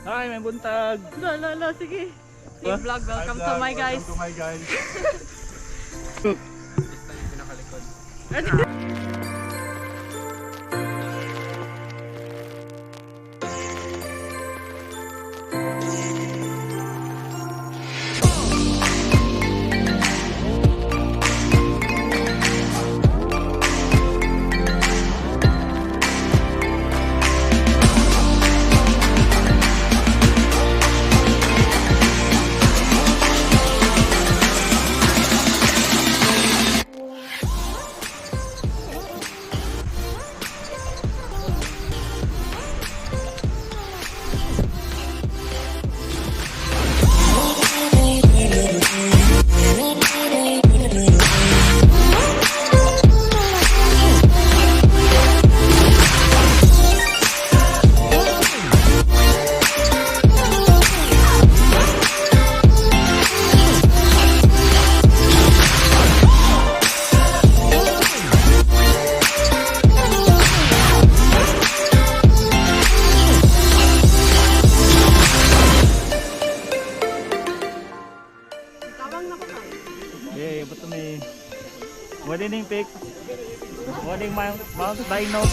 Hi, may buntag. Lala, sige. Hey vlog, welcome to my guys. Welcome to my guys. Okay, ito may Dinor Peak. Mount Dinor.